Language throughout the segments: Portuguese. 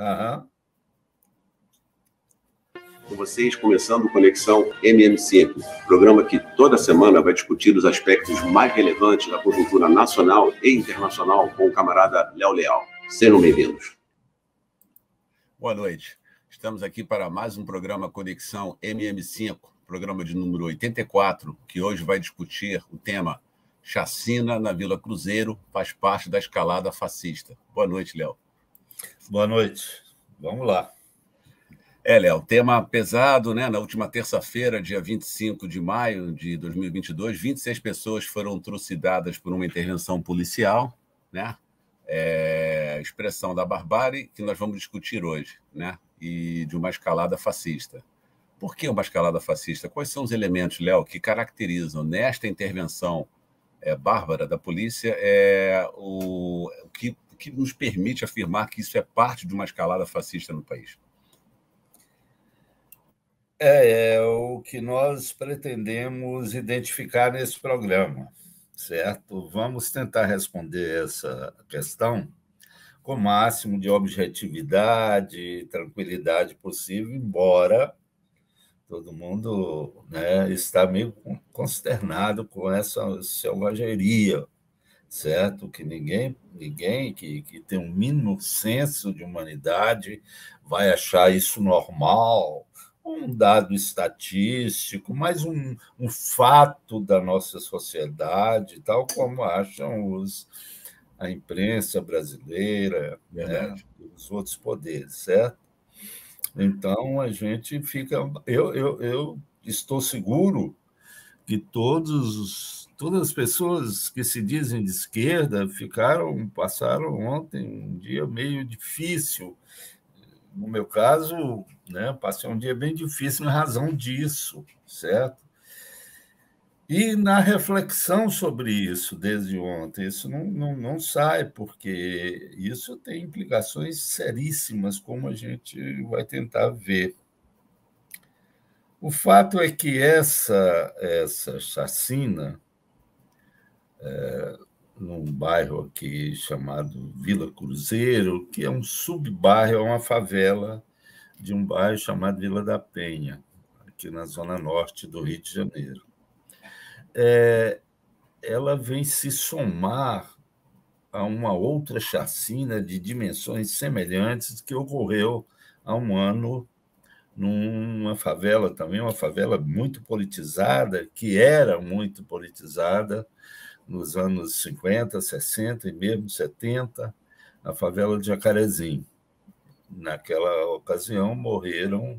Aham. Com vocês, começando o Conexão MM5, programa que toda semana vai discutir os aspectos mais relevantes da conjuntura nacional e internacional com o camarada Léo Leal. Sejam bem-vindos. Boa noite. Estamos aqui para mais um programa Conexão MM5, programa de número 84, que hoje vai discutir o tema Chacina na Vila Cruzeiro, faz parte da escalada fascista. Boa noite, Léo. Boa noite. Vamos lá. Léo, tema pesado, né? Na última terça-feira, dia 25 de maio de 2022, 26 pessoas foram trucidadas por uma intervenção policial, né? Expressão da barbárie que nós vamos discutir hoje, né? E de uma escalada fascista. Por que uma escalada fascista? Quais são os elementos, Léo, que caracterizam nesta intervenção bárbara da polícia o que nos permite afirmar que isso é parte de uma escalada fascista no país? É o que nós pretendemos identificar nesse programa, certo? Vamos tentar responder essa questão com o máximo de objetividade e tranquilidade possível, embora todo mundo, né, está meio consternado com essa selvageria, certo? Que ninguém que tem um mínimo senso de humanidade vai achar isso normal, um dado estatístico, mas um fato da nossa sociedade, tal como acham a imprensa brasileira, né, os outros poderes, certo? Então, a gente fica... Eu estou seguro que todas as pessoas que se dizem de esquerda passaram ontem um dia meio difícil. No meu caso, né, passei um dia bem difícil em razão disso, certo? E na reflexão sobre isso desde ontem, isso não sai, porque isso tem implicações seríssimas, como a gente vai tentar ver. O fato é que essa chacina, num bairro aqui chamado Vila Cruzeiro, que é um subbairro, é uma favela de um bairro chamado Vila da Penha, aqui na zona norte do Rio de Janeiro. Ela vem se somar a uma outra chacina de dimensões semelhantes que ocorreu há um ano numa favela também, uma favela muito politizada, que era muito politizada nos anos 50, 60 e mesmo 70, a favela de Jacarezinho. Naquela ocasião,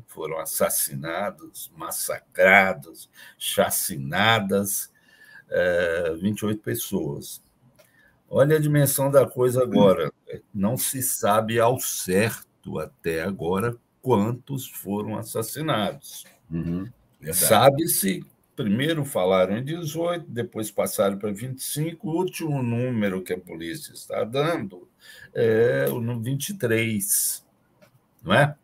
foram assassinados, massacrados, chacinadas 28 pessoas. Olha a dimensão da coisa agora. Não se sabe ao certo, até agora, quantos foram assassinados. Sabe-se, primeiro falaram em 18, depois passaram para 25, o último número que a polícia está dando é o número 23, não é?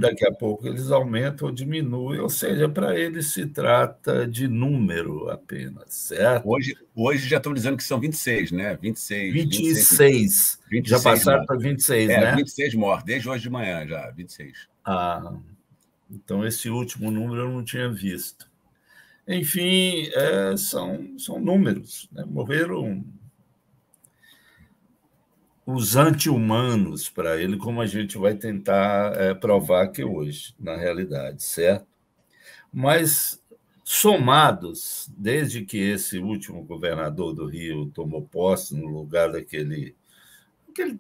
Daqui a pouco eles aumentam ou diminuem, ou seja, para eles se trata de número apenas, certo? Hoje já estão dizendo que são 26, né? 26. Já passaram para 26, né? 26 mortos, desde hoje de manhã já, 26. Então esse último número eu não tinha visto. Enfim, são números, né? Morreram os anti-humanos para ele, como a gente vai tentar provar aqui hoje, na realidade, certo? Mas, somados, desde que esse último governador do Rio tomou posse no lugar aquele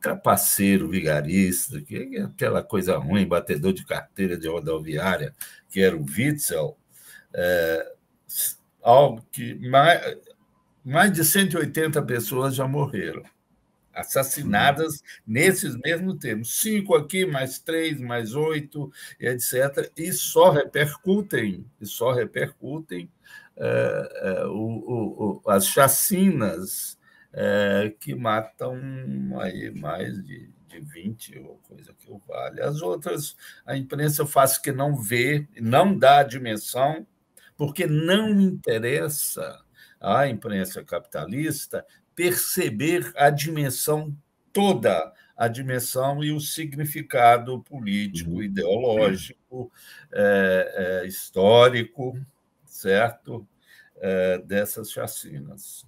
trapaceiro vigarista, aquela coisa ruim, batedor de carteira de rodoviária, que era o Witzel, algo que mais de 180 pessoas já morreram, assassinadas nesses mesmos termos. 5 aqui, mais 3, mais 8, etc. E só repercutem as chacinas que matam aí mais de 20, ou coisa que o vale. As outras, a imprensa faz que não vê, não dá a dimensão, porque não interessa à imprensa capitalista perceber a dimensão toda, a dimensão e o significado político, ideológico, histórico, certo? Dessas chacinas.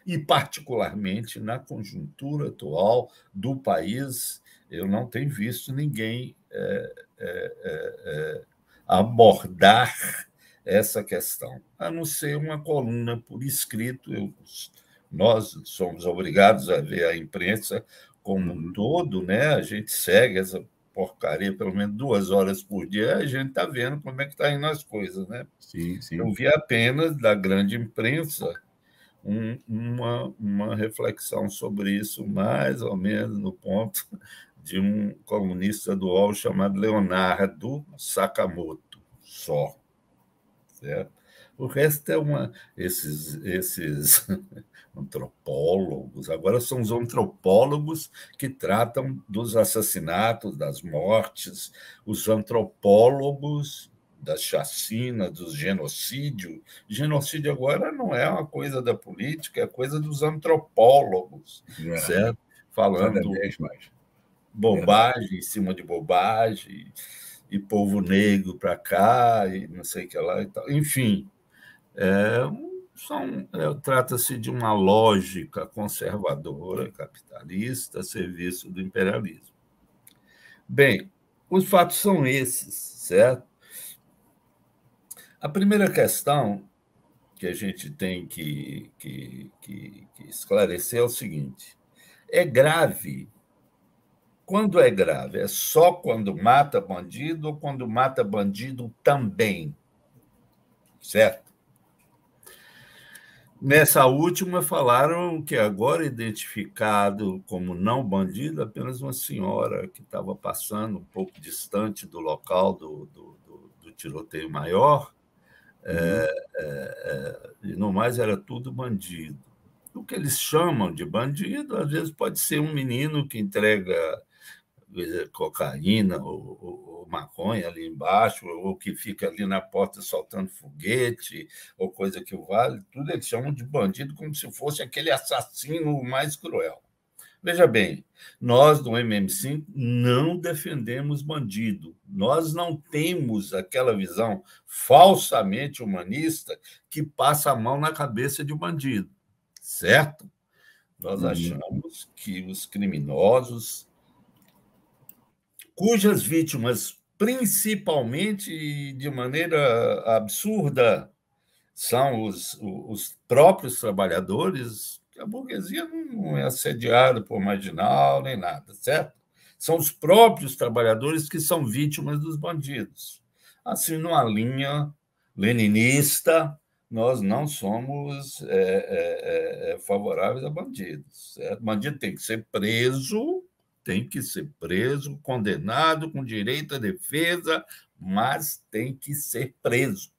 E, particularmente, na conjuntura atual do país, eu não tenho visto ninguém abordar essa questão, a não ser uma coluna por escrito. Nós somos obrigados a ver a imprensa como um todo, né? A gente segue essa porcaria pelo menos 2 horas por dia, a gente está vendo como é que está indo as coisas, né? Sim, sim. Eu vi apenas da grande imprensa uma reflexão sobre isso, mais ou menos no ponto de um colunista do UOL chamado Leonardo Sakamoto, só. Certo? O resto esses antropólogos, agora são os antropólogos que tratam dos assassinatos, das mortes, os antropólogos das chacinas, dos genocídios. Genocídio agora não é uma coisa da política, é coisa dos antropólogos, certo? Falando cada vez mais. Bobagem em cima de bobagem, e povo negro para cá, e não sei o que lá e tal. Enfim, trata-se de uma lógica conservadora, capitalista, a serviço do imperialismo. Bem, os fatos são esses, certo? A primeira questão que a gente tem que esclarecer é o seguinte: é grave. Quando é grave? É só quando mata bandido ou quando mata bandido também? Certo? Nessa última, falaram que agora identificado como não bandido apenas uma senhora que estava passando um pouco distante do local do tiroteio maior, e no mais era tudo bandido. O que eles chamam de bandido, às vezes, pode ser um menino que entrega cocaína ou maconha ali embaixo, ou que fica ali na porta soltando foguete, ou coisa que vale, tudo eles chamam de bandido como se fosse aquele assassino mais cruel. Veja bem, nós do MM5 não defendemos bandido. Nós não temos aquela visão falsamente humanista que passa a mão na cabeça de um bandido, certo? Nós achamos que os criminosos, cujas vítimas, principalmente de maneira absurda, são os próprios trabalhadores, a burguesia não é assediada por marginal nem nada, certo? São os próprios trabalhadores que são vítimas dos bandidos. Assim, numa linha leninista, nós não somos favoráveis a bandidos, certo? Bandido tem que ser preso, condenado, com direito à defesa, mas tem que ser preso,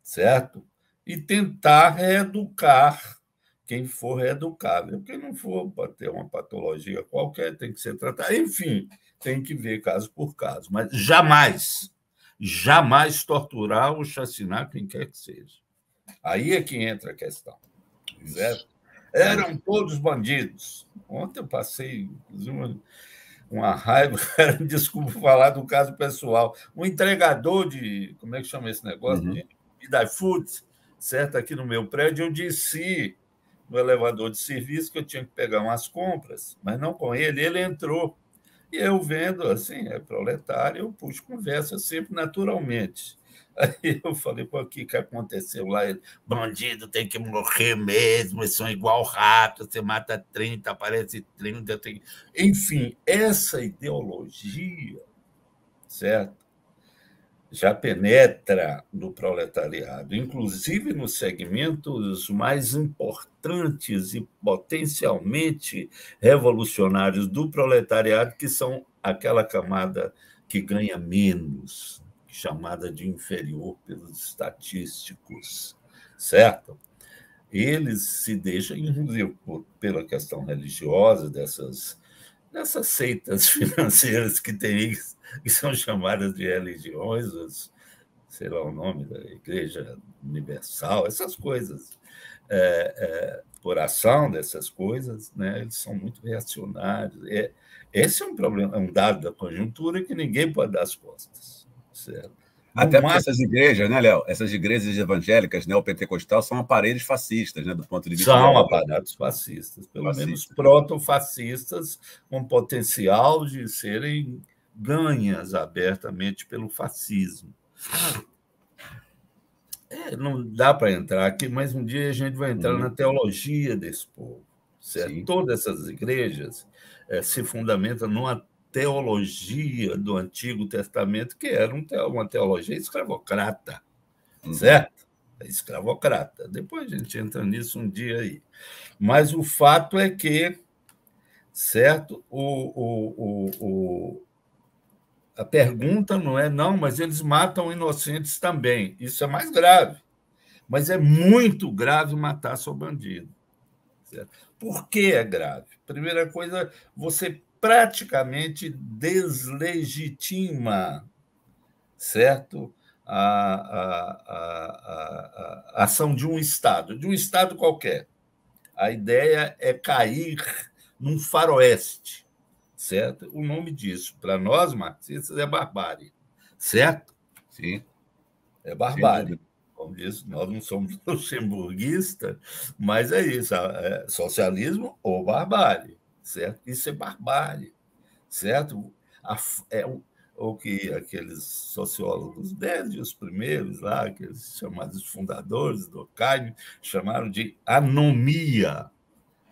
certo? E tentar reeducar quem for reeducável. Quem não for para ter uma patologia qualquer tem que ser tratado. Enfim, tem que ver caso por caso, mas jamais torturar ou chacinar quem quer que seja. Aí é que entra a questão, certo? Eram todos bandidos. Ontem eu passei uma raiva, desculpa falar do caso pessoal, um entregador de, como é que chama esse negócio? De iFood, certo? Aqui no meu prédio, eu desci no elevador de serviço que eu tinha que pegar umas compras, mas não com ele, ele entrou. E eu vendo, assim, é proletário, eu puxo conversa sempre naturalmente. Aí eu falei, pô, o que aconteceu lá? Ele, bandido tem que morrer mesmo, eles são igual rato, você mata 30, aparece 30. Enfim, essa ideologia, certo? Já penetra no proletariado, inclusive nos segmentos mais importantes e potencialmente revolucionários do proletariado, que são aquela camada que ganha menos, chamada de inferior pelos estatísticos, certo? Eles se deixam, inclusive, pela questão religiosa dessas seitas financeiras que são chamadas de religiões, sei lá o nome da Igreja Universal, essas coisas. por ação dessas coisas, né? Eles são muito reacionários. Esse é um problema, é um dado da conjuntura que ninguém pode dar as costas. Certo? Até porque essas igrejas, né, Léo? Essas igrejas evangélicas neopentecostais são aparelhos fascistas, né, do ponto de vista são ideológico. aparatos fascistas, pelo menos protofascistas, com potencial de serem ganhas abertamente pelo fascismo. Não dá para entrar aqui, mas um dia a gente vai entrar na teologia desse povo. Certo? Todas essas igrejas se fundamentam numa teologia do Antigo Testamento, que era uma teologia escravocrata, certo? Escravocrata. Depois a gente entra nisso um dia aí. Mas o fato é que, certo, a pergunta não é, não, mas eles matam inocentes também. Isso é mais grave. Mas é muito grave matar seu bandido. Certo? Por que é grave? Primeira coisa, você praticamente deslegitima, certo? A ação de um Estado qualquer. A ideia é cair num faroeste, certo? O nome disso, para nós marxistas, é barbárie, certo? Sim. É barbárie. Como disse, nós não somos luxemburguistas, mas é isso, socialismo ou barbárie, certo? Isso é barbárie, certo? O que aqueles sociólogos, desde os primeiros lá, aqueles chamados fundadores do Durkheim, chamaram de anomia,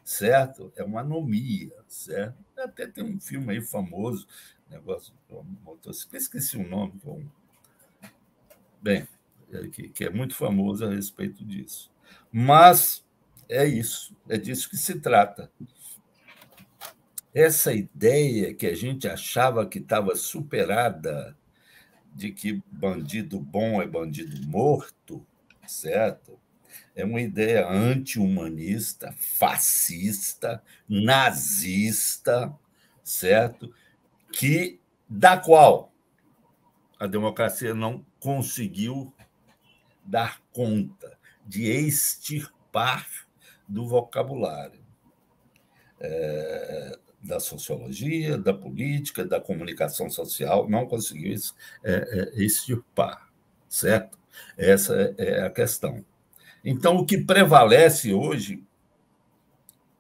certo? É uma anomia, certo? Até tem um filme aí famoso, negócio de motocicleta, esqueci o nome, bem, que é muito famoso a respeito disso. Mas é isso, é disso que se trata. Essa ideia que a gente achava que estava superada, de que bandido bom é bandido morto, certo? É uma ideia anti-humanista, fascista, nazista, certo? Da qual a democracia não conseguiu dar conta de extirpar do vocabulário da sociologia, da política, da comunicação social, não conseguiu extirpar, certo? Essa é a questão. Então, o que prevalece hoje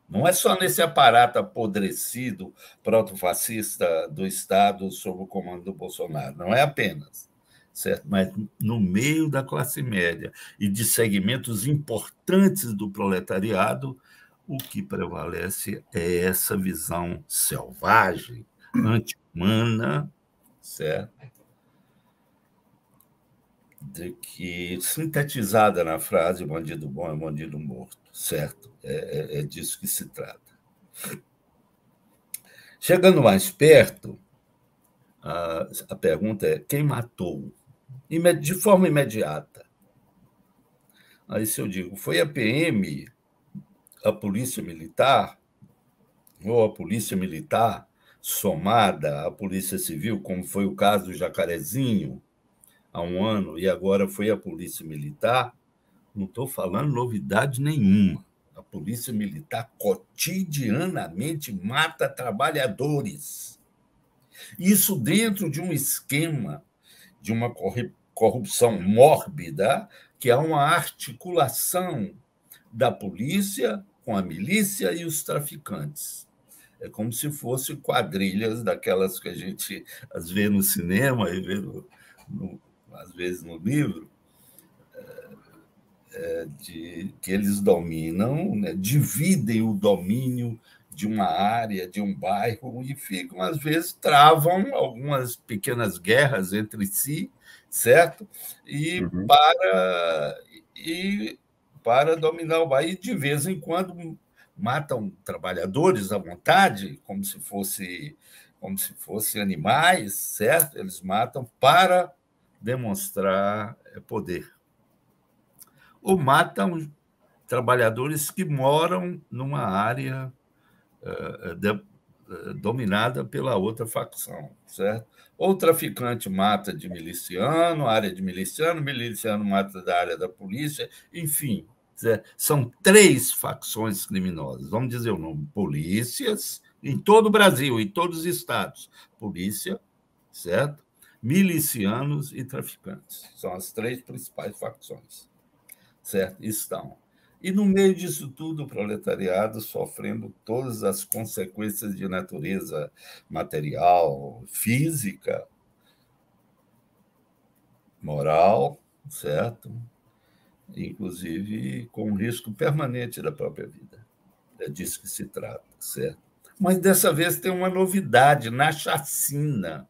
não é só nesse aparato apodrecido protofascista do Estado sob o comando do Bolsonaro, não é apenas, certo? Mas no meio da classe média e de segmentos importantes do proletariado, o que prevalece é essa visão selvagem, anti-humana, certo? De que, sintetizada na frase bandido bom é bandido morto, certo? É disso que se trata. Chegando mais perto, a pergunta é quem matou? De forma imediata. Aí, se eu digo, foi a PM, a Polícia Militar, ou a Polícia Militar somada à Polícia Civil, como foi o caso do Jacarezinho, há um ano, e agora foi a Polícia Militar, não estou falando novidade nenhuma. A Polícia Militar cotidianamente mata trabalhadores. Isso dentro de um esquema de uma corrupção mórbida, que é uma articulação da polícia com a milícia e os traficantes. É como se fossem quadrilhas daquelas que a gente às vezes no cinema e vê às vezes no livro, que eles dominam, né, dividem o domínio de uma área, de um bairro, e ficam, às vezes, travam algumas pequenas guerras entre si, certo? Para dominar o bairro, e de vez em quando matam trabalhadores à vontade, como se fossem animais, certo? Eles matam para demonstrar poder. Ou matam trabalhadores que moram numa área dominada pela outra facção, certo? Ou o traficante mata de miliciano, área de miliciano, miliciano mata da área da polícia, enfim, São 3 facções criminosas, vamos dizer o nome: polícias, em todo o Brasil, em todos os estados. Polícia, certo? Milicianos e traficantes. São as 3 principais facções, certo? Estão. E, no meio disso tudo, o proletariado sofrendo todas as consequências de natureza material, física, moral, certo? Inclusive com risco permanente da própria vida. É disso que se trata, certo? Mas, dessa vez, tem uma novidade na chacina.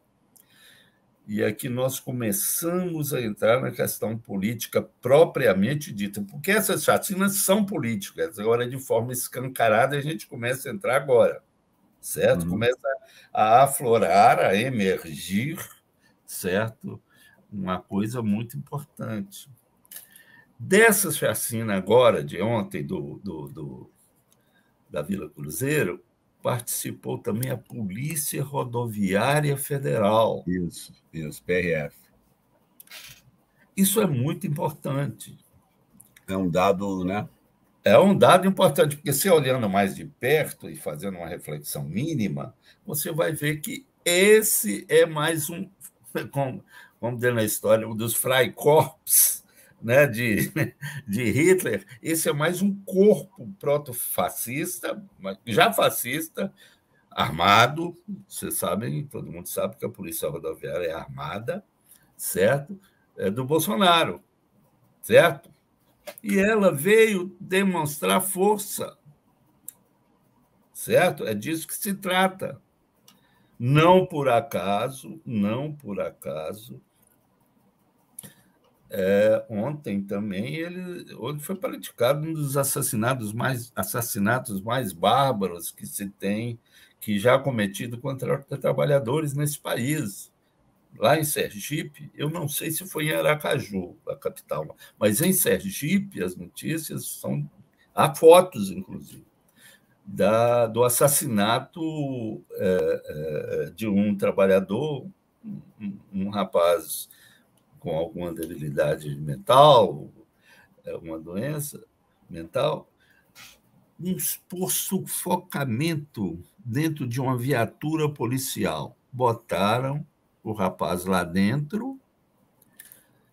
E aqui nós começamos a entrar na questão política propriamente dita, porque essas chacinas são políticas. Agora, de forma escancarada, a gente começa a entrar agora, certo? Começa a aflorar, a emergir, certo? Uma coisa muito importante. Dessa chacina agora, de ontem, da Vila Cruzeiro, participou também a Polícia Rodoviária Federal. Isso, PRF. Isso é muito importante. É um dado, né? É um dado importante, porque, se olhando mais de perto e fazendo uma reflexão mínima, você vai ver que esse é mais um, como dizer na história, um dos Freikorps, né, de Hitler. Esse é mais um corpo proto-fascista, já fascista, armado. Vocês sabem, todo mundo sabe que a Polícia Rodoviária é armada, certo? É do Bolsonaro, certo? E ela veio demonstrar força, certo? É disso que se trata. Não por acaso, ontem também hoje foi praticado um dos assassinatos mais bárbaros que se tem, que já cometido contra trabalhadores nesse país. Lá em Sergipe, eu não sei se foi em Aracaju, a capital, mas em Sergipe as notícias são, há fotos, inclusive, do assassinato de um trabalhador, um rapaz com alguma debilidade mental, uma doença mental, por sufocamento dentro de uma viatura policial. Botaram o rapaz lá dentro,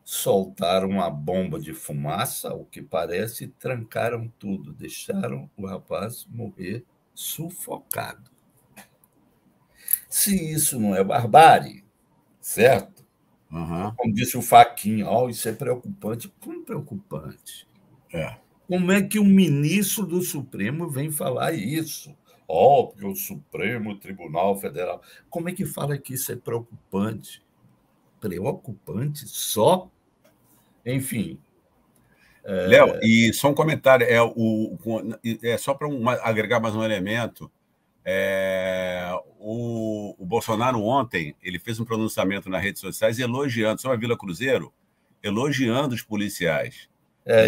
soltaram uma bomba de fumaça, o que parece, e trancaram tudo, deixaram o rapaz morrer sufocado. Se isso não é barbárie, certo? Como disse o Fachin, isso é preocupante. Como preocupante? Como é que um ministro do Supremo vem falar isso? Porque o Supremo Tribunal Federal... Como é que fala que isso é preocupante? Preocupante só? Enfim. Léo, e só um comentário, só para agregar mais um elemento, o Bolsonaro ontem ele fez um pronunciamento nas redes sociais elogiando, sobre a Vila Cruzeiro, elogiando os policiais.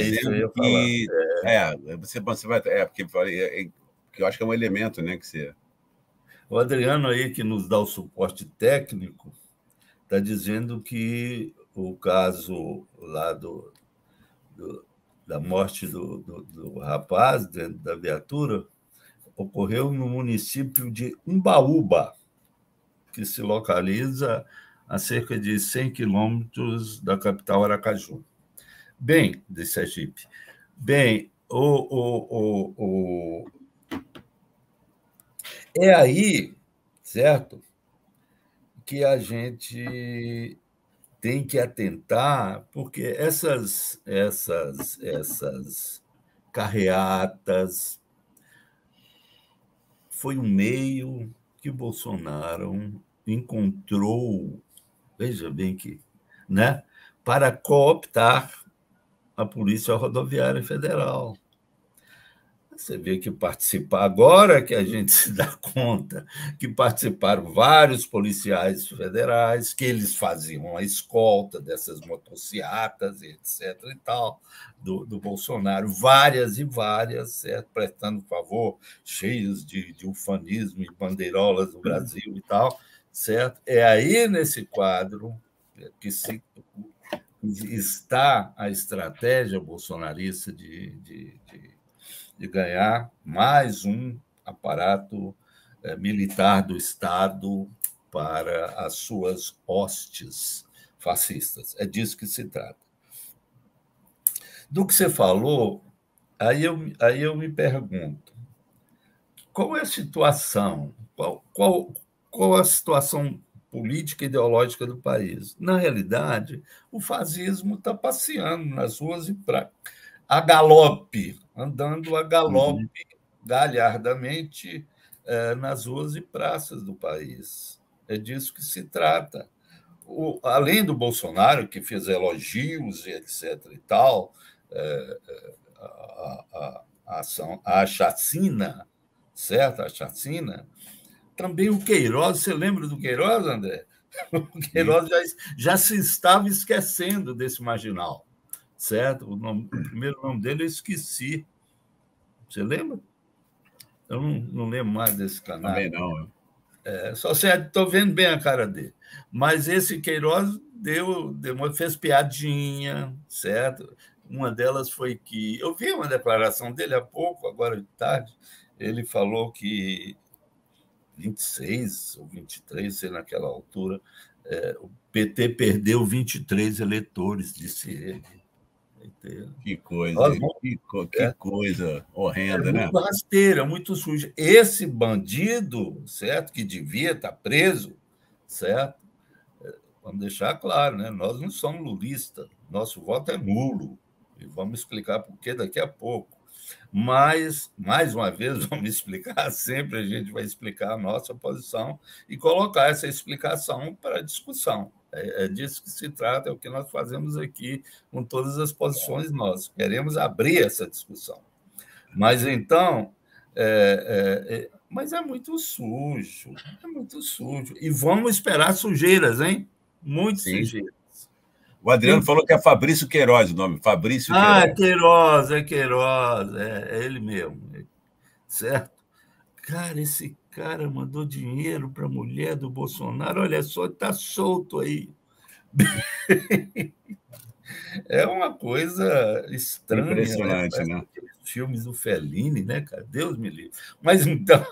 Isso eu ia falar. Você vai... porque eu acho que é um elemento, né, que você... O Adriano aí, que nos dá o suporte técnico, está dizendo que o caso lá da morte do rapaz dentro da viatura ocorreu no município de Umbaúba, que se localiza a cerca de 100 quilômetros da capital Aracaju. Bem, de Sergipe. Bem, é aí, certo, que a gente tem que atentar, porque essas carreatas foi um meio que Bolsonaro encontrou, veja bem que, né, para cooptar a Polícia Rodoviária Federal. Você vê que participar, agora que a gente se dá conta que participaram vários policiais federais, que eles faziam a escolta dessas motocicletas, etc. e tal, do Bolsonaro, várias e várias, certo? Prestando favor, cheios de ufanismo e bandeirolas do Brasil e tal, certo? É aí, nesse quadro, que está a estratégia bolsonarista de ganhar mais um aparato militar do Estado para as suas hostes fascistas. É disso que se trata. Do que você falou, aí eu me pergunto, qual é a situação? Qual a situação política e ideológica do país? Na realidade, o fascismo está passeando nas ruas a galope, andando a galope, galhardamente, nas ruas e praças do país. É disso que se trata. Além do Bolsonaro, que fez elogios e etc. e tal, a chacina, certo? A chacina. Também o Queiroz, você lembra do Queiroz, André? O Queiroz já se estava esquecendo desse marginal, certo? O primeiro nome dele eu esqueci. Você lembra? Eu não lembro mais desse canal. Também não. Só estou vendo bem a cara dele. Mas esse Queiroz fez piadinha, certo? Uma delas foi que... Eu vi uma declaração dele há pouco, agora de tarde. Ele falou que 26 ou 23, sei naquela altura, o PT perdeu 23 eleitores, disse ele. Que coisa, que coisa horrenda, né? Muito rasteira, muito suja. Esse bandido, certo, que devia estar preso, certo? Vamos deixar claro, né? Nós não somos lulistas, nosso voto é nulo, e vamos explicar por quê daqui a pouco. Mas, mais uma vez, vamos explicar, sempre a gente vai explicar a nossa posição e colocar essa explicação para discussão. É disso que se trata, é o que nós fazemos aqui com todas as posições nossas. Queremos abrir essa discussão. Mas, então, mas é muito sujo, é muito sujo. E vamos esperar sujeiras, hein? Muito sujeiras. O Adriano falou que é Fabrício Queiroz o nome. Fabrício Queiroz. É Queiroz, é ele mesmo. Certo? Cara, esse cara mandou dinheiro para a mulher do Bolsonaro, olha só, está solto aí. É uma coisa estranha. Impressionante, né? Filmes do Fellini, né, cara? Deus me livre. Mas, então,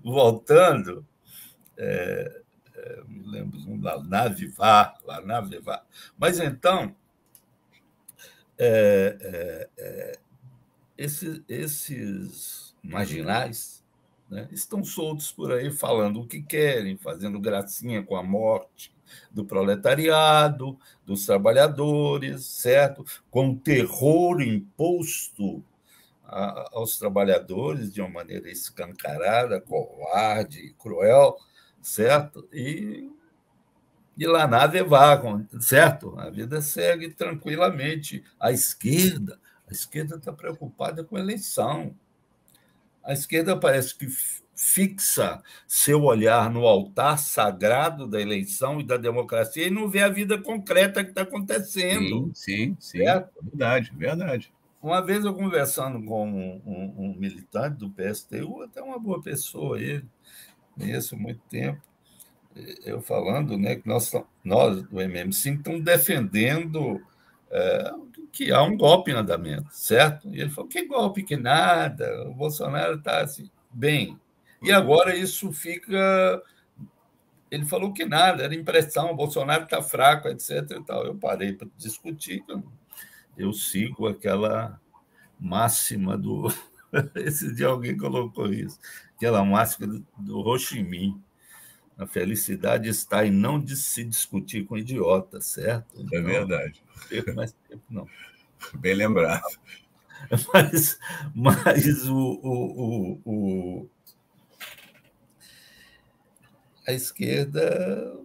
voltando... me lembro, lá na Vivar. Mas, então, esses marginais, né, estão soltos por aí falando o que querem, fazendo gracinha com a morte do proletariado, dos trabalhadores, certo? Com o terror imposto aos trabalhadores de uma maneira escancarada, covarde e cruel, certo? E lá nada vá, certo? A vida segue tranquilamente. A esquerda está preocupada com a eleição. A esquerda parece que fixa seu olhar no altar sagrado da eleição e da democracia e não vê a vida concreta que está acontecendo. Sim. Certo? Verdade. Uma vez eu conversando com um militante do PSTU, até uma boa pessoa, ele, conheço há muito tempo, eu falando, né, que nós do MM5 estamos defendendo que há um golpe em andamento, certo? E ele falou, que golpe, que nada, o Bolsonaro está assim, bem. E agora isso fica... Ele falou que nada, era impressão, o Bolsonaro está fraco, etc. E tal. Eu parei para discutir, eu sigo aquela máxima do... Esse dia alguém colocou isso, aquela máxima do Ho Chi Minh. A felicidade está em não se discutir com idiota, certo? Então, é verdade. Não perco mais tempo, não. Bem lembrado. Mas a esquerda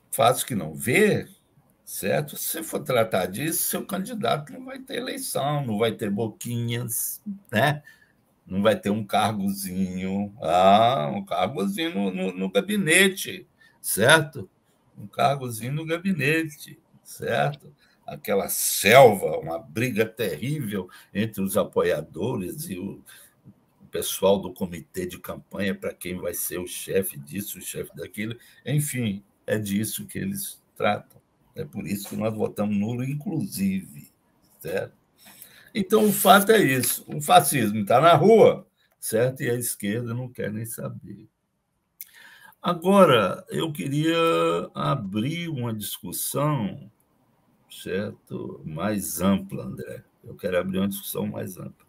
faz o que não vê, certo? Se você for tratar disso, seu candidato não vai ter eleição, não vai ter boquinhas, né? Não vai ter um cargozinho, um cargozinho no gabinete, certo? Um cargozinho no gabinete, certo? Aquela selva, uma briga terrível entre os apoiadores e o pessoal do comitê de campanha para quem vai ser o chefe disso, o chefe daquilo. Enfim, é disso que eles tratam. É por isso que nós votamos nulo, inclusive. Certo? Então, o fato é isso. O fascismo está na rua, certo? E a esquerda não quer nem saber. Agora, eu queria abrir uma discussão, certo? Mais ampla, André. Eu quero abrir uma discussão mais ampla.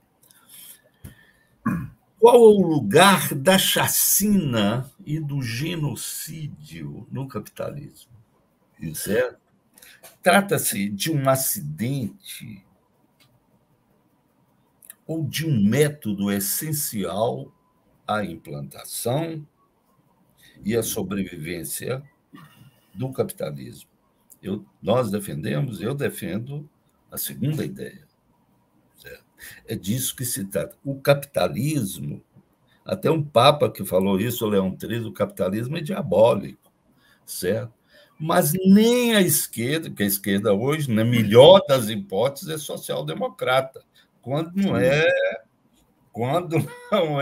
Qual é o lugar da chacina e do genocídio no capitalismo? Certo? Trata-se de um acidente ou de um método essencial à implantação e à sobrevivência do capitalismo? Nós defendemos, eu defendo a segunda ideia. Certo? É disso que se trata. O capitalismo, até um papa que falou isso, o Leão XIII, o capitalismo é diabólico, certo? Mas nem a esquerda, porque a esquerda hoje, na melhor das hipóteses, é social-democrata, quando não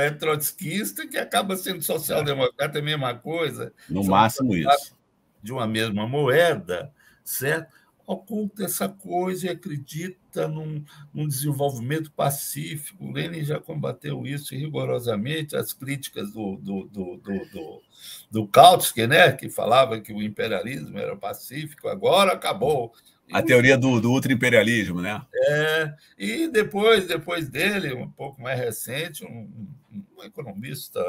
é trotskista, que acaba sendo social-democrata, é a mesma coisa. No máximo isso. De uma mesma moeda, certo? Oculta essa coisa e acredita num desenvolvimento pacífico. O Lenin já combateu isso rigorosamente, as críticas do Kautsky, né? Que falava que o imperialismo era pacífico, agora acabou. A teoria do ultra-imperialismo, né? E depois dele, um pouco mais recente, um economista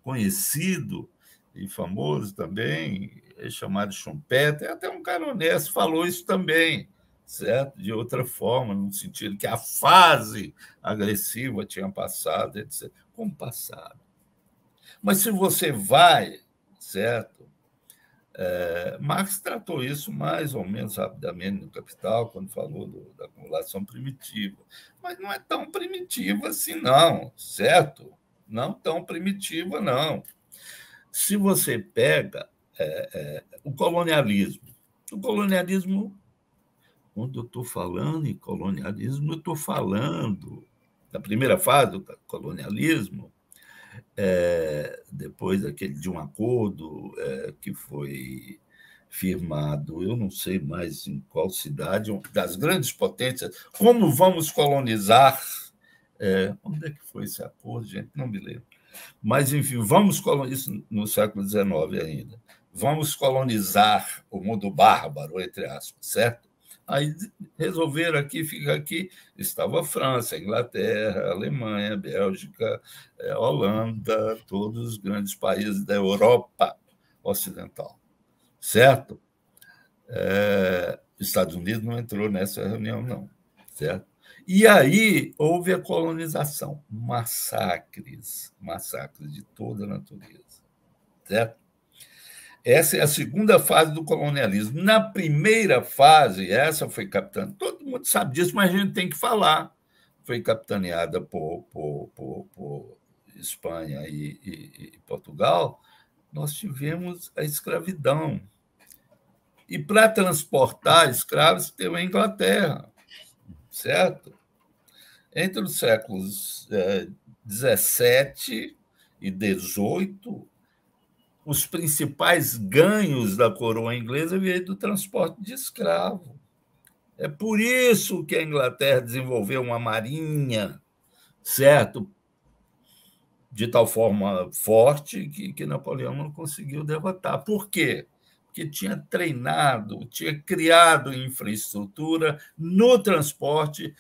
conhecido e famoso também, chamado Schumpeter, até um cara honesto falou isso também, certo? De outra forma, no sentido que a fase agressiva tinha passado, etc. Como passado? Mas se você vai, certo? Marx tratou isso mais ou menos rapidamente no Capital, quando falou da acumulação primitiva. Mas não é tão primitiva assim, não, certo? Não tão primitiva, não. Se você pega o colonialismo, quando eu estou falando em colonialismo, eu estou falando da primeira fase do colonialismo, depois de um acordo que foi firmado, eu não sei mais em qual cidade, das grandes potências, como vamos colonizar. Onde é que foi esse acordo, gente? Não me lembro. Mas, enfim, vamos colonizar, isso no século XIX ainda, vamos colonizar o mundo bárbaro, entre aspas, certo? Aí resolveram aqui, fica aqui, estava a França, a Inglaterra, a Alemanha, a Bélgica, a Holanda, todos os grandes países da Europa Ocidental, certo? Os Estados Unidos não entrou nessa reunião, não, certo? E aí houve a colonização, massacres de toda a natureza, certo? Essa é a segunda fase do colonialismo. Na primeira fase, essa foi capitaneada, todo mundo sabe disso, mas a gente tem que falar, foi capitaneada por Espanha e Portugal. Nós tivemos a escravidão. E para transportar escravos, teve a Inglaterra, certo? Entre os séculos 17 e 18, os principais ganhos da coroa inglesa vieram do transporte de escravo. É por isso que a Inglaterra desenvolveu uma marinha, certo? De tal forma forte que Napoleão não conseguiu derrotar. Por quê? Porque tinha treinado, tinha criado infraestrutura no transporte,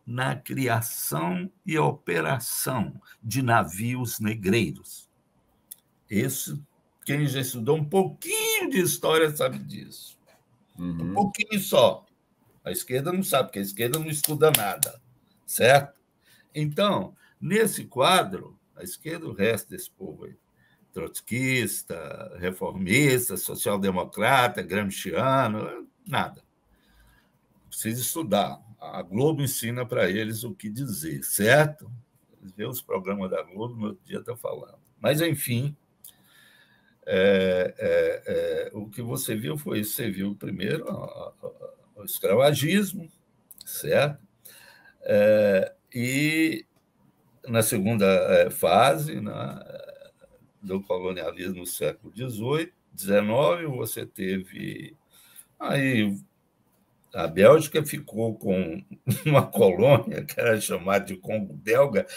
na criação e operação de navios negreiros. Isso, quem já estudou um pouquinho de história sabe disso. Um pouquinho só. A esquerda não sabe, porque a esquerda não estuda nada, certo? Então, nesse quadro, a esquerda, o resto desse povo aí, trotskista, reformista, social-democrata, gramsciano, nada. Precisa estudar. A Globo ensina para eles o que dizer, certo? Eles vê os programas da Globo, no outro dia está falando. Mas, enfim, o que você viu foi isso. Você viu primeiro o escravagismo, certo? E na segunda fase, né, do colonialismo no século XVIII, XIX, você teve Aí a Bélgica ficou com uma colônia que era chamada de Congo Belga,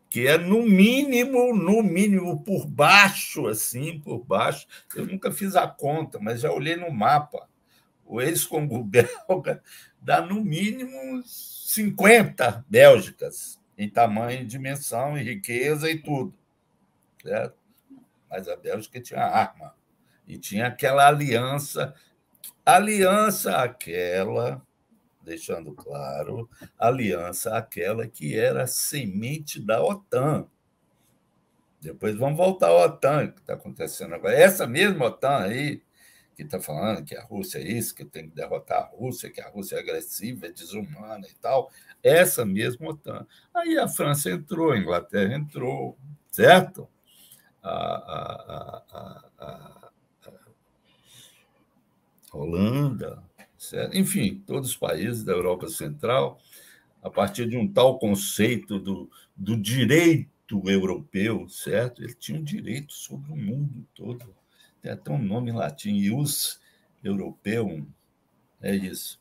que é no mínimo, por baixo, assim, por baixo. Eu nunca fiz a conta, mas já olhei no mapa. O ex-Congo belga dá, no mínimo, 50 Bélgicas, em tamanho, dimensão, e riqueza e tudo. Certo? Mas a Bélgica tinha arma. E tinha aquela aliança aquela, deixando claro, aliança aquela que era a semente da OTAN. Depois vamos voltar à OTAN, que está acontecendo agora. Essa mesma OTAN aí, que está falando que a Rússia é isso, que tem que derrotar a Rússia, que a Rússia é agressiva, é desumana e tal, essa mesma OTAN. Aí a França entrou, a Inglaterra entrou, certo? A Holanda, certo? Enfim, todos os países da Europa Central, a partir de um tal conceito do direito europeu, certo? Ele tinha um direito sobre o mundo todo. Tem até um nome em latim, ius europeum, é isso.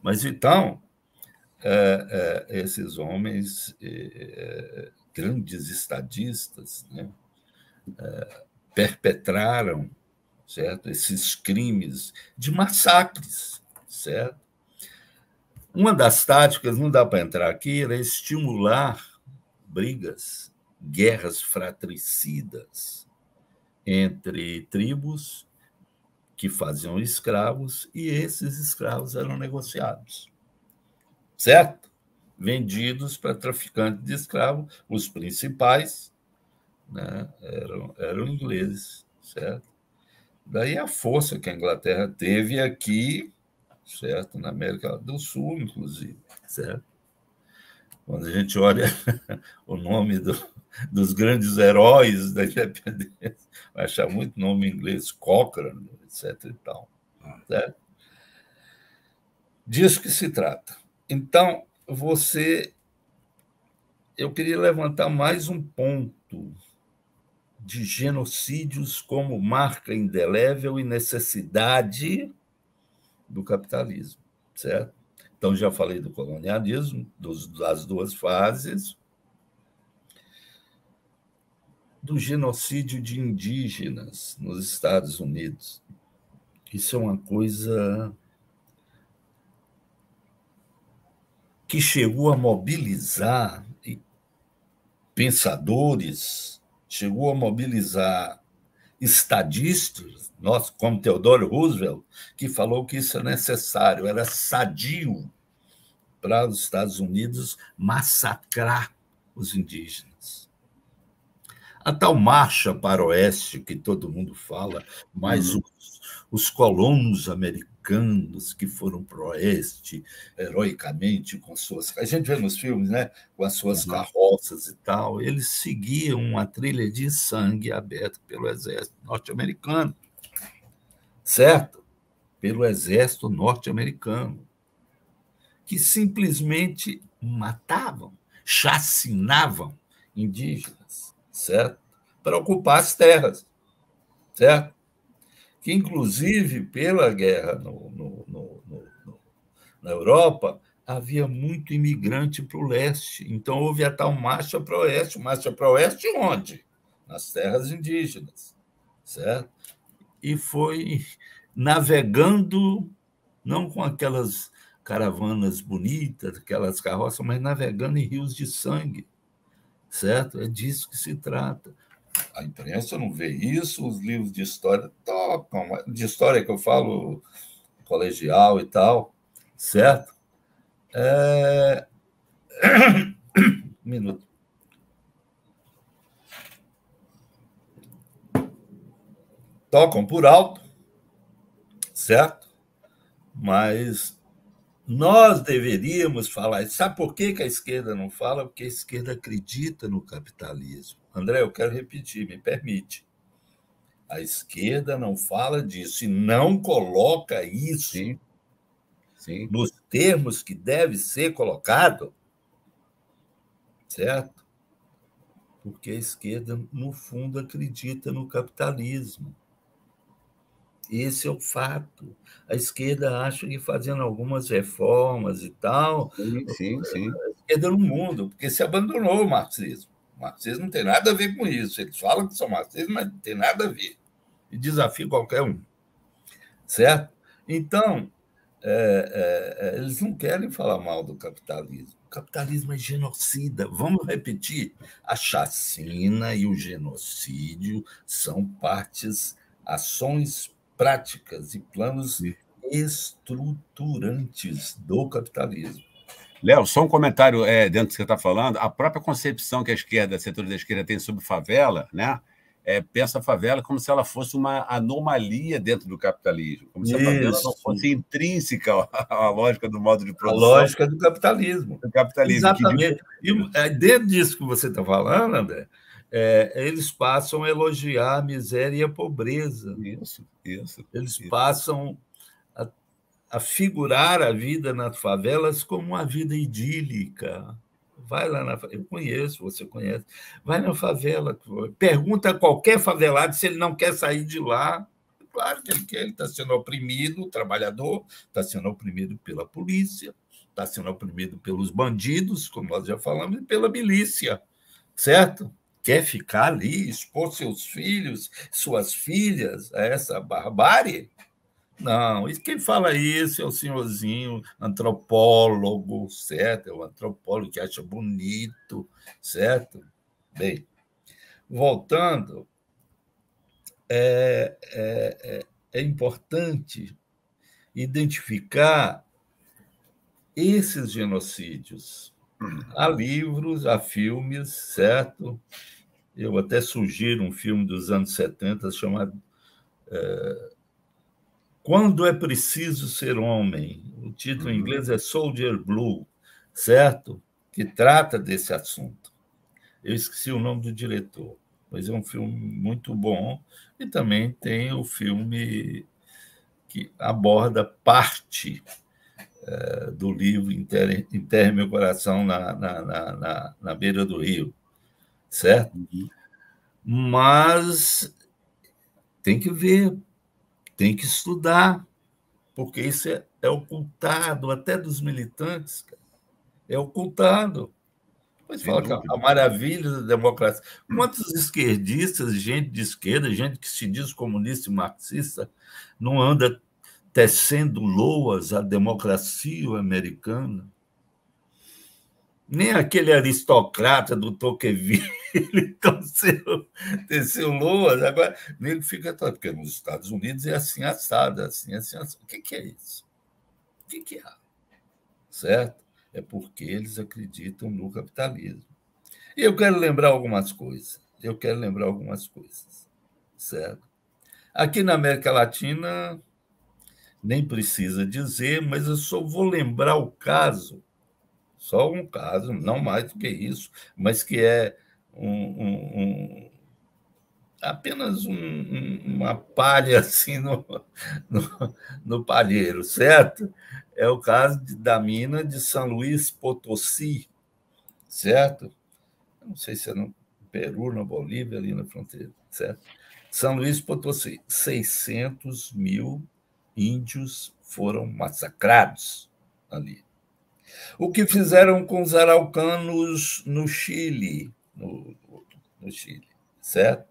Mas então, esses homens, grandes estadistas, né, perpetraram, certo, esses crimes de massacres, certo? Uma das táticas, não dá para entrar aqui, era estimular brigas, guerras fratricidas entre tribos que faziam escravos, e esses escravos eram negociados, certo? Vendidos para traficantes de escravos, os principais, né, eram ingleses, certo? Daí a força que a Inglaterra teve aqui, certo? Na América do Sul, inclusive, certo? Quando a gente olha o nome dos grandes heróis da independência, vai achar muito nome em inglês, Cochrane, etc. e tal, certo? Disso que se trata. Então, eu queria levantar mais um ponto de genocídios como marca indelével e necessidade do capitalismo, certo? Então, já falei do colonialismo, das duas fases, do genocídio de indígenas nos Estados Unidos. Isso é uma coisa que chegou a mobilizar pensadores, chegou a mobilizar estadistas, como Theodore Roosevelt, que falou que isso é necessário, era sadio para os Estados Unidos massacrar os indígenas. A tal marcha para o oeste, que todo mundo fala, mas os colonos americanos que foram para o oeste heroicamente com suas... A gente vê nos filmes, né? Com as suas carroças e tal, eles seguiam uma trilha de sangue aberta pelo exército norte-americano, certo? Pelo exército norte-americano, que simplesmente matavam, chacinavam indígenas, certo? Para ocupar as terras, certo? Que, inclusive, pela guerra na Europa, havia muito imigrante para o leste. Então, houve a tal marcha para o oeste. Marcha para o oeste onde? Nas terras indígenas, certo? E foi navegando, não com aquelas caravanas bonitas, aquelas carroças, mas navegando em rios de sangue, certo? É disso que se trata. A imprensa não vê isso, os livros de história tocam, de história que eu falo, colegial e tal, certo? Um minuto. Tocam por alto, certo? Mas nós deveríamos falar. Sabe por que a esquerda não fala? Porque a esquerda acredita no capitalismo. André, eu quero repetir, me permite. A esquerda não fala disso e não coloca isso nos termos que deve ser colocado, certo? Porque a esquerda, no fundo, acredita no capitalismo. Esse é o fato. A esquerda acha que fazendo algumas reformas e tal, Sim, sim. a esquerda no mundo, porque se abandonou o marxismo. O marxismo não tem nada a ver com isso. Eles falam que são marxistas, mas não tem nada a ver. E desafio qualquer um, certo? Então, eles não querem falar mal do capitalismo. O capitalismo é genocida. Vamos repetir: a chacina e o genocídio são ações práticas e planos estruturantes do capitalismo. Léo, só um comentário dentro do que você está falando. A própria concepção que a esquerda, setores da esquerda tem sobre favela, né? Pensa a favela como se ela fosse uma anomalia dentro do capitalismo, como se a favela não fosse intrínseca à lógica do modo de produção. A lógica do capitalismo. Do capitalismo. Exatamente. E dentro disso que você está falando, André, eles passam a elogiar a miséria e a pobreza. Isso. Eles passam a figurar a vida nas favelas como uma vida idílica. Vai lá eu conheço, você conhece. Vai na favela, pergunta a qualquer favelado se ele não quer sair de lá. Claro que ele quer, ele está sendo oprimido, o trabalhador está sendo oprimido pela polícia, está sendo oprimido pelos bandidos, como nós já falamos, e pela milícia, certo? Quer ficar ali, expor seus filhos, suas filhas a essa barbárie? Não, e quem fala isso é o senhorzinho antropólogo, certo? É o antropólogo que acha bonito, certo? Bem, voltando, é importante identificar esses genocídios. Há livros, há filmes, certo? Eu até sugiro um filme dos anos 70 chamado Quando é Preciso Ser Homem. O título em inglês é Soldier Blue, certo? Que trata desse assunto. Eu esqueci o nome do diretor, mas é um filme muito bom. E também tem o filme que aborda parte do livro Enterre Meu Coração na beira do rio, certo? Mas tem que ver, tem que estudar, porque isso é ocultado até dos militantes, é ocultado. Depois fala que a maravilha da democracia. Quantos esquerdistas, gente de esquerda, gente que se diz comunista e marxista, não anda tecendo loas à democracia americana? Nem aquele aristocrata do Tocqueville teceu loas. Agora, nego fica todo, porque nos Estados Unidos é assim assado, assim, assim, assado. O que é isso? O que é? Certo? É porque eles acreditam no capitalismo. E eu quero lembrar algumas coisas. Certo? Aqui na América Latina, nem precisa dizer, mas eu só vou lembrar o caso, só um caso, não mais do que isso, mas que é apenas uma palha assim no palheiro, certo? É o caso da mina de São Luís Potosí, certo? Não sei se é no Peru, na Bolívia, ali na fronteira, certo? São Luís Potosí, 600 mil índios foram massacrados ali. O que fizeram com os araucanos no Chile, no Chile, certo?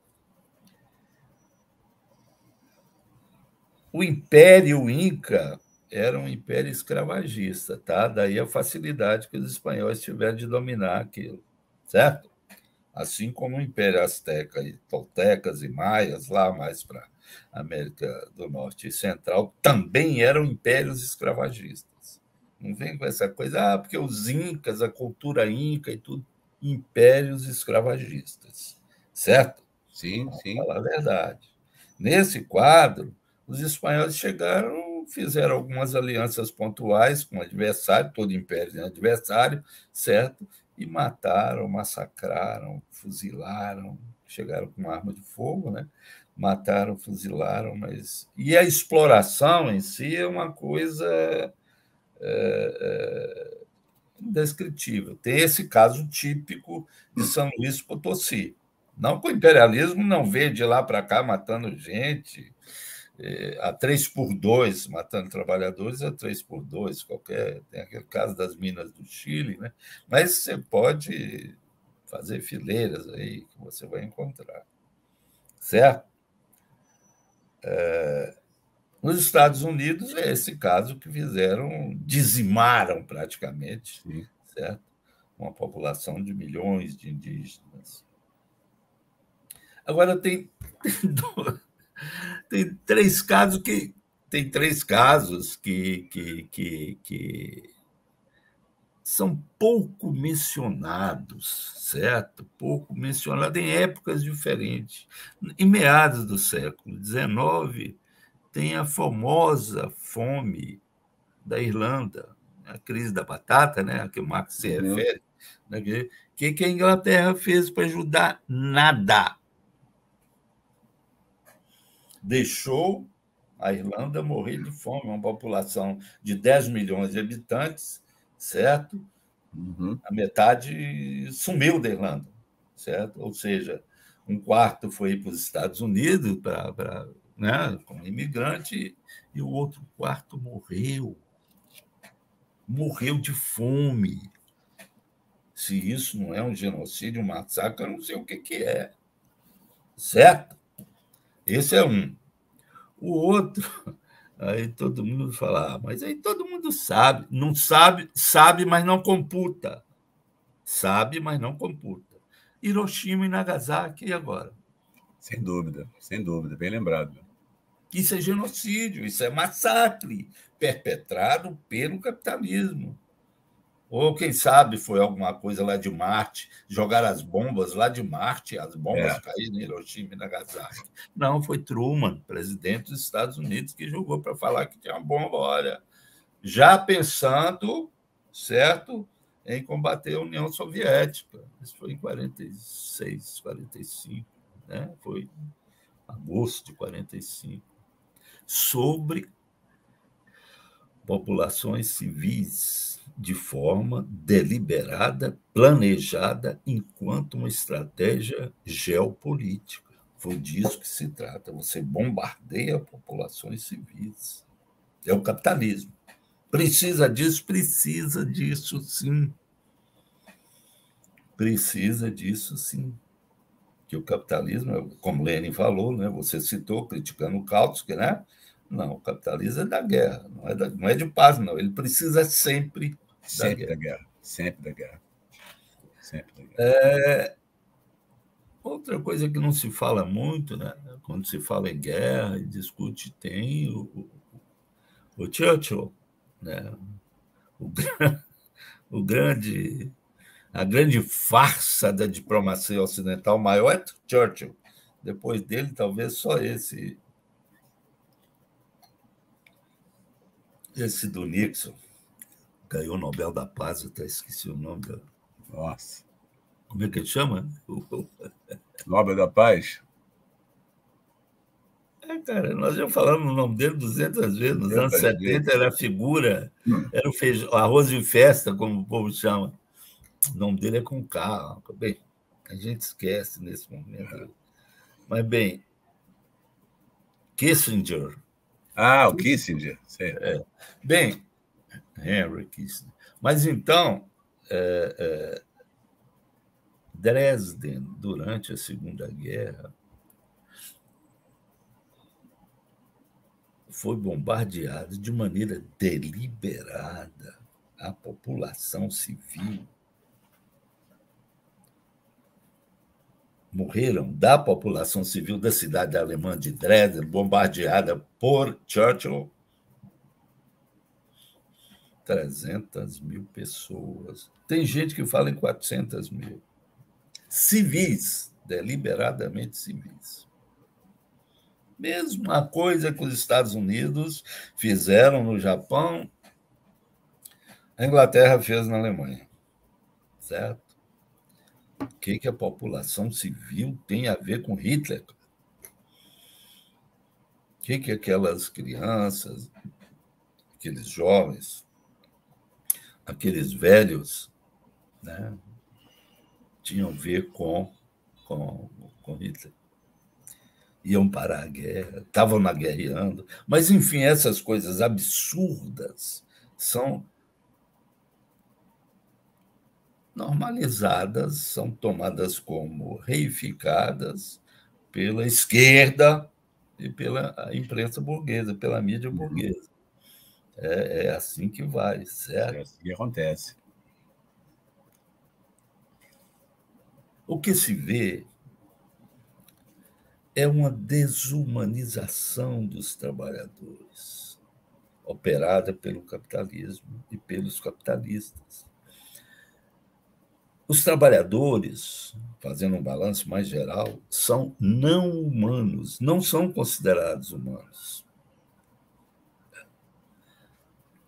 O Império Inca era um império escravagista, tá? Daí a facilidade que os espanhóis tiveram de dominar aquilo, certo? Assim como o Império Azteca e Toltecas e Maias, lá mais para a América do Norte e Central, também eram impérios escravagistas. Não vem com essa coisa, porque os incas, a cultura inca e tudo, impérios escravagistas, certo? Sim. Vamos falar a verdade. Nesse quadro, os espanhóis chegaram, fizeram algumas alianças pontuais com o adversário, todo império tem adversário, certo? E mataram, massacraram, fuzilaram, chegaram com arma de fogo, né? Mataram, fuzilaram, mas... E a exploração em si é uma coisa indescritível. Tem esse caso típico de São Luís Potosí. Não que o imperialismo não veio de lá para cá matando gente, a 3x2, matando trabalhadores a 3x2, tem aquele caso das minas do Chile, né? Mas você pode fazer fileiras aí que você vai encontrar, certo? Nos Estados Unidos é esse caso que dizimaram praticamente, Sim. certo? Uma população de milhões de indígenas. Agora tem três casos que são pouco mencionados, certo? Pouco mencionados em épocas diferentes. Em meados do século XIX, tem a famosa fome da Irlanda, a crise da batata, né, a que o Marx se refere. Né, que a Inglaterra fez para ajudar? Nada. Deixou a Irlanda morrer de fome, uma população de 10 milhões de habitantes, certo? A metade sumiu da Irlanda, certo? Ou seja, um quarto foi para os Estados Unidos né, como imigrante, e o outro quarto morreu de fome. Se isso não é um genocídio, um massacre, eu não sei o que é. Certo? Esse é um. O outro, aí todo mundo fala, mas aí todo mundo sabe. Não sabe, mas não computa. Sabe, mas não computa. Hiroshima e Nagasaki, e agora? Sem dúvida, bem lembrado. Isso é genocídio, isso é massacre perpetrado pelo capitalismo. Ou, quem sabe, foi alguma coisa lá de Marte, jogaram as bombas lá de Marte, as bombas caíram em Hiroshima e Nagasaki. Não, foi Truman, presidente dos Estados Unidos, que jogou para falar que tinha uma bomba, olha, já pensando, certo, em combater a União Soviética. Isso foi em 46, 45, né? Foi agosto de 45. Sobre populações civis de forma deliberada, planejada, enquanto uma estratégia geopolítica. Foi disso que se trata. Você bombardeia populações civis. É o capitalismo. Precisa disso, sim. Precisa disso, sim. Que o capitalismo, como Lenin falou, né? Você citou, criticando o Kautsky, né? Não, o capitalismo é da guerra, não é de paz, não. Ele precisa sempre da guerra. Sempre da guerra. Outra coisa que não se fala muito, né? Quando se fala em guerra e discute, tem o Churchill, né? A grande farsa da diplomacia ocidental maior é Churchill. Depois dele, talvez só esse do Nixon. Ganhou o Nobel da Paz, eu até esqueci o nome da. Nossa. Como é que ele chama? Nobel da Paz? Cara, nós já falamos o nome dele 200 vezes. Nos anos 70 era a figura, era o arroz de festa, como o povo chama. O nome dele é com K. Bem, a gente esquece nesse momento. Mas, bem, Kissinger. Ah, o Kissinger. Bem, Henry Kissinger. Mas, então, Dresden, durante a Segunda Guerra, foi bombardeado de maneira deliberada a população civil. Morreram da população civil da cidade alemã de Dresden, bombardeada por Churchill, 300 mil pessoas. Tem gente que fala em 400 mil. Civis, deliberadamente civis. Mesma coisa que os Estados Unidos fizeram no Japão, a Inglaterra fez na Alemanha. Certo? O que a população civil tem a ver com Hitler? O que aquelas crianças, aqueles jovens, aqueles velhos, né, tinham a ver com Hitler? iam parar a guerra, estavam na guerreando. Mas, enfim, essas coisas absurdas são normalizadas, são tomadas como reificadas pela esquerda e pela imprensa burguesa, pela mídia burguesa. É assim que vai, certo? É assim que acontece. O que se vê é uma desumanização dos trabalhadores, operada pelo capitalismo e pelos capitalistas. Os trabalhadores, fazendo um balanço mais geral, são não humanos, não são considerados humanos.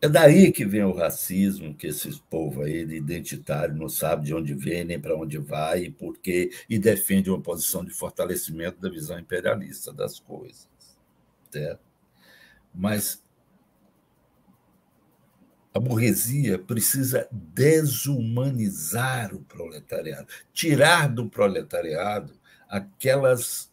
É daí que vem o racismo, que esse povo aí de identitário não sabe de onde vem, nem para onde vai, e por quê, e defende uma posição de fortalecimento da visão imperialista das coisas. Certo? Mas a burguesia precisa desumanizar o proletariado, tirar do proletariado aquelas,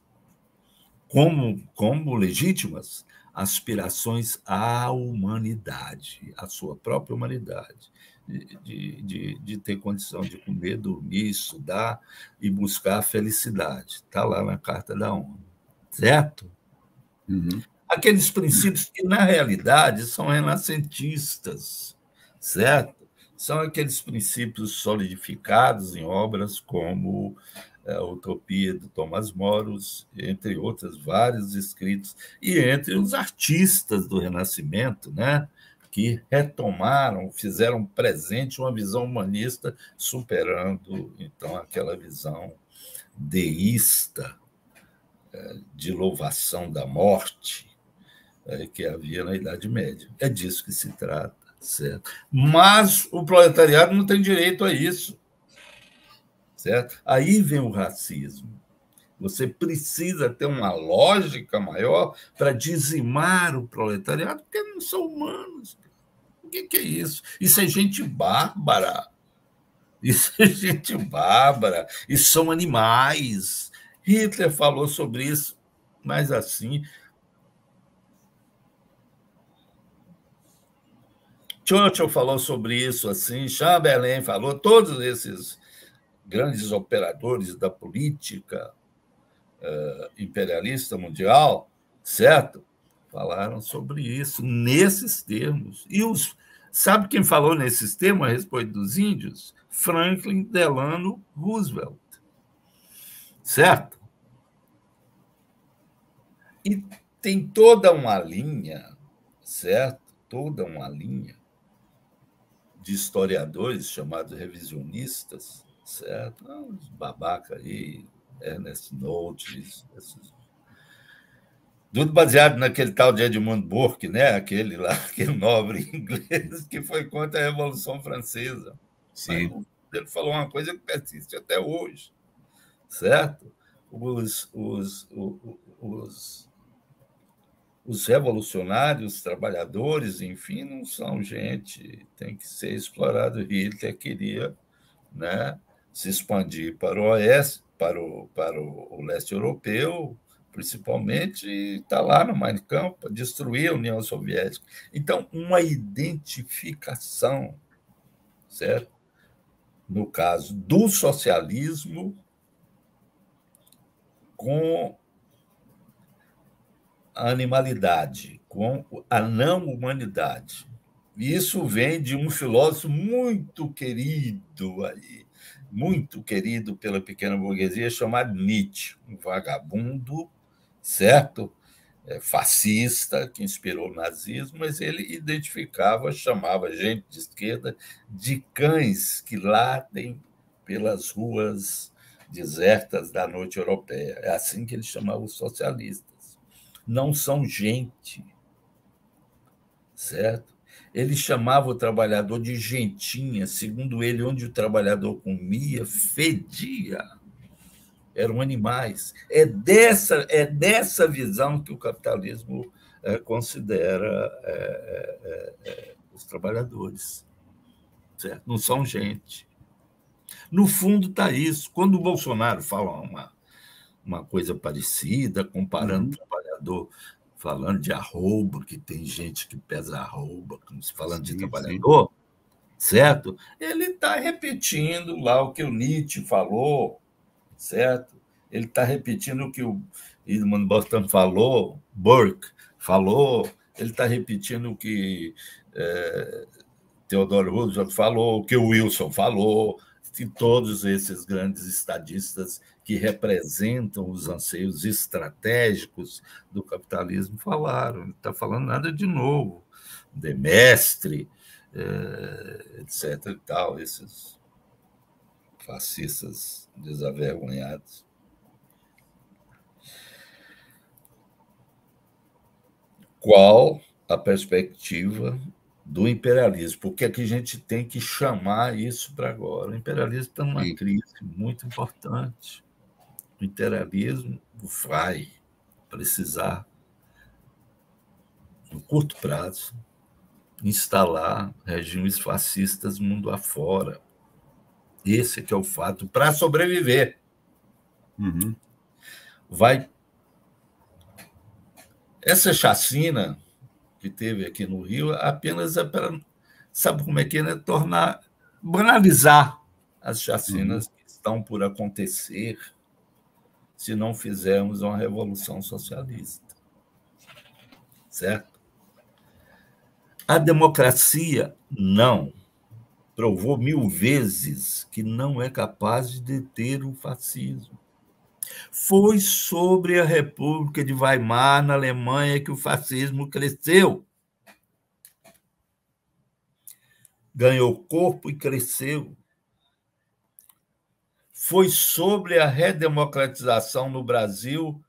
como legítimas, aspirações à humanidade, à sua própria humanidade, de ter condição de comer, dormir, estudar e buscar a felicidade. Está lá na Carta da ONU, certo? Uhum. Aqueles princípios que, na realidade, são renascentistas, certo? São aqueles princípios solidificados em obras como a Utopia de Thomas More, entre outros vários escritos, e entre os artistas do Renascimento, né? Que retomaram, fizeram presente uma visão humanista, superando, então, aquela visão deísta de louvação da morte que havia na Idade Média. É disso que se trata, certo? Mas o proletariado não tem direito a isso, certo? Aí vem o racismo. Você precisa ter uma lógica maior para dizimar o proletariado, porque não são humanos. O que é isso? Isso é gente bárbara. Isso é gente bárbara. Isso são animais. Hitler falou sobre isso, mas assim. Churchill falou sobre isso assim, Chamberlain falou, todos esses grandes operadores da política imperialista mundial, certo? Falaram sobre isso nesses termos. Sabe quem falou nesses termos a respeito dos índios? Franklin Delano Roosevelt, certo? E tem toda uma linha, certo? Toda uma linha de historiadores chamados revisionistas, certo? Os babaca aí, Ernest Notes, tudo baseado naquele tal de Edmund Burke, né? Aquele nobre inglês que foi contra a Revolução Francesa. Sim. Mas ele falou uma coisa que persiste até hoje, certo? Os revolucionários, trabalhadores, enfim, não são gente, tem que ser explorado. Hitler queria, né, se expandir para o oeste, para o leste europeu, principalmente, e está lá no Mein Kampf, para destruir a União Soviética. Então, uma identificação, certo? No caso do socialismo, com a animalidade, com a não-humanidade. Isso vem de um filósofo muito querido aí, muito querido pela pequena burguesia, chamado Nietzsche, um vagabundo, certo? Fascista, que inspirou o nazismo, mas ele identificava, chamava gente de esquerda de cães que latem pelas ruas desertas da noite europeia. É assim que ele chamava os socialistas. Não são gente, certo? Ele chamava o trabalhador de gentinha, segundo ele, onde o trabalhador comia, fedia. Eram animais. É dessa visão que o capitalismo considera os trabalhadores, certo? Não são gente. No fundo está isso. Quando o Bolsonaro fala uma coisa parecida, comparando o trabalhador, falando de arroba, que tem gente que pesa arroba, falando de trabalhador, certo? Ele está repetindo lá o que o Nietzsche falou, certo? Ele está repetindo o que o Edmund Burke falou, ele está repetindo o que Theodore Roosevelt falou, o que o Wilson falou, e todos esses grandes estadistas que representam os anseios estratégicos do capitalismo falaram. Não está falando nada de novo. De Mestre, etc. e tal, esses fascistas desavergonhados. Qual a perspectiva do imperialismo? Porque é que a gente tem que chamar isso para agora. O imperialismo está numa crise muito importante. O imperialismo vai precisar, no curto prazo, instalar regimes fascistas mundo afora. Esse que é o fato para sobreviver. Essa chacina que teve aqui no Rio apenas é para, sabe como é que é, né? Banalizar as chacinas que estão por acontecer se não fizermos uma revolução socialista. Certo? A democracia, não. Provou 1000 vezes que não é capaz de deter o fascismo. Foi sobre a República de Weimar, na Alemanha, que o fascismo cresceu. Ganhou corpo e cresceu. Foi sobre a redemocratização no Brasil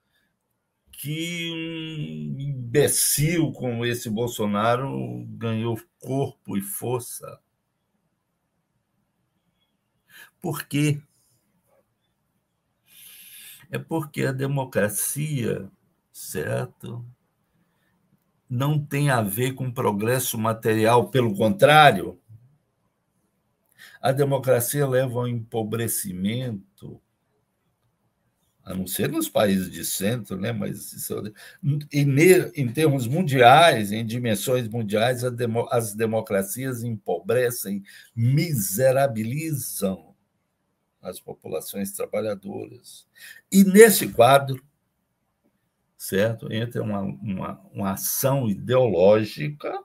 que um imbecil como esse Bolsonaro ganhou corpo e força. Por quê? É porque a democracia, certo, não tem a ver com progresso material, pelo contrário, a democracia leva ao empobrecimento, a não ser nos países de centro, né? Mas em termos mundiais, em dimensões mundiais, as democracias empobrecem, miserabilizam as populações trabalhadoras. E nesse quadro, certo, entra uma ação ideológica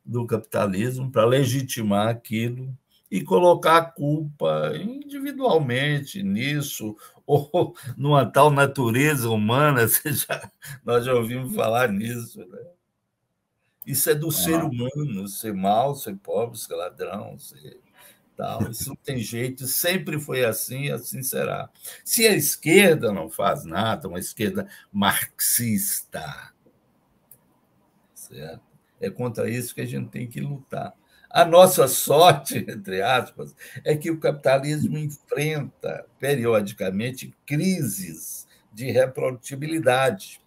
do capitalismo para legitimar aquilo e colocar a culpa individualmente nisso, ou numa tal natureza humana, nós já ouvimos falar nisso. Né? Isso é do ser humano, ser mau, ser pobre, ser ladrão, ser tal. Isso não tem jeito, sempre foi assim e assim será. Se a esquerda não faz nada, uma esquerda marxista, certo? É contra isso que a gente tem que lutar. A nossa sorte, entre aspas, é que o capitalismo enfrenta periodicamente crises de reprodutibilidade.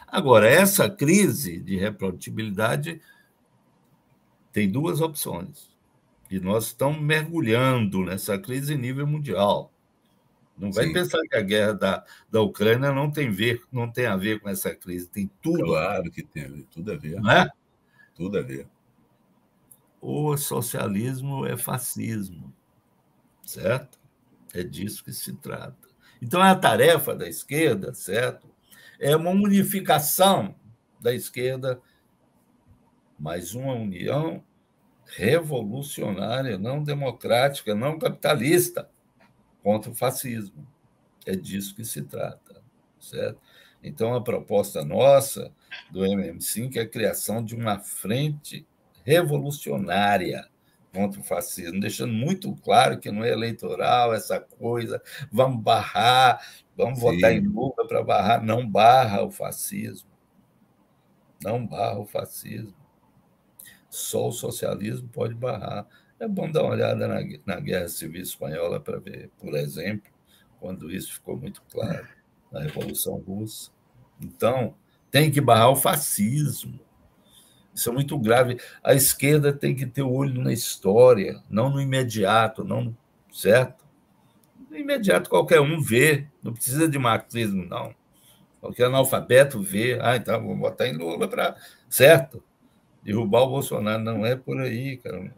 Agora, essa crise de reprodutibilidade tem 2 opções. E nós estamos mergulhando nessa crise em nível mundial. Não vai pensar que a guerra da Ucrânia não tem a ver com essa crise, tem tudo. Claro que tem tudo a ver. Não é? Tudo a ver. O socialismo é fascismo, certo? É disso que se trata. Então, a tarefa da esquerda, certo? É uma unificação da esquerda, mas uma união revolucionária, não democrática, não capitalista, contra o fascismo. É disso que se trata, certo? Então, a proposta nossa do MM5 é a criação de uma frente revolucionária contra o fascismo, deixando muito claro que não é eleitoral essa coisa, vamos barrar, vamos votar em Lula para barrar, não barra o fascismo. Não barra o fascismo. Só o socialismo pode barrar. É bom dar uma olhada na Guerra Civil Espanhola para ver, por exemplo, quando isso ficou muito claro, na Revolução Russa. Então, tem que barrar o fascismo. Isso é muito grave. A esquerda tem que ter o olho na história, não no imediato, não, certo? imediato qualquer um vê, não precisa de marxismo, não. Qualquer analfabeto vê, então vou botar em Lula para, certo? Derrubar o Bolsonaro. Não é por aí, cara.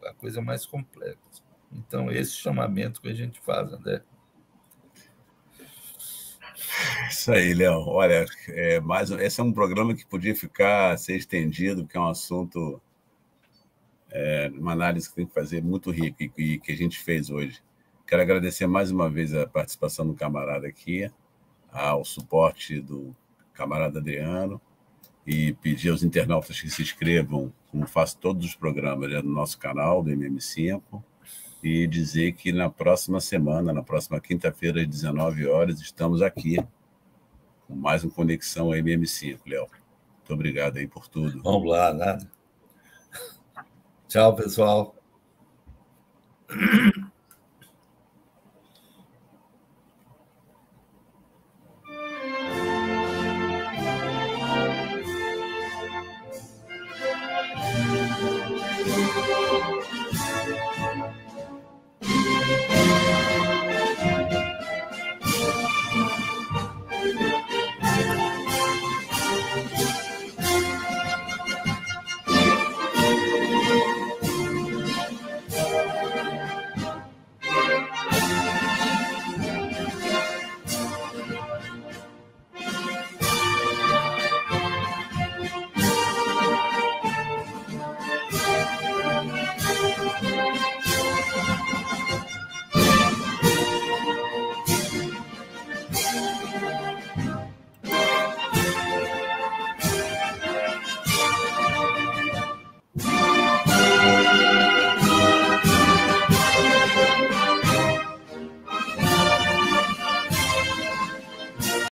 A coisa mais complexa. Então, esse chamamento que a gente faz, André. Isso aí, Léo. Olha, esse é um programa que podia ser estendido, porque é um assunto, uma análise que tem que fazer muito rica e que a gente fez hoje. Quero agradecer mais uma vez a participação do camarada aqui, ao suporte do camarada Adriano, e pedir aos internautas que se inscrevam, como faço todos os programas no nosso canal do MM5, e dizer que na próxima semana, na próxima quinta-feira, às 19 horas, estamos aqui com mais um Conexão MM5, Léo. Muito obrigado aí por tudo. Vamos lá, nada. Tchau, pessoal.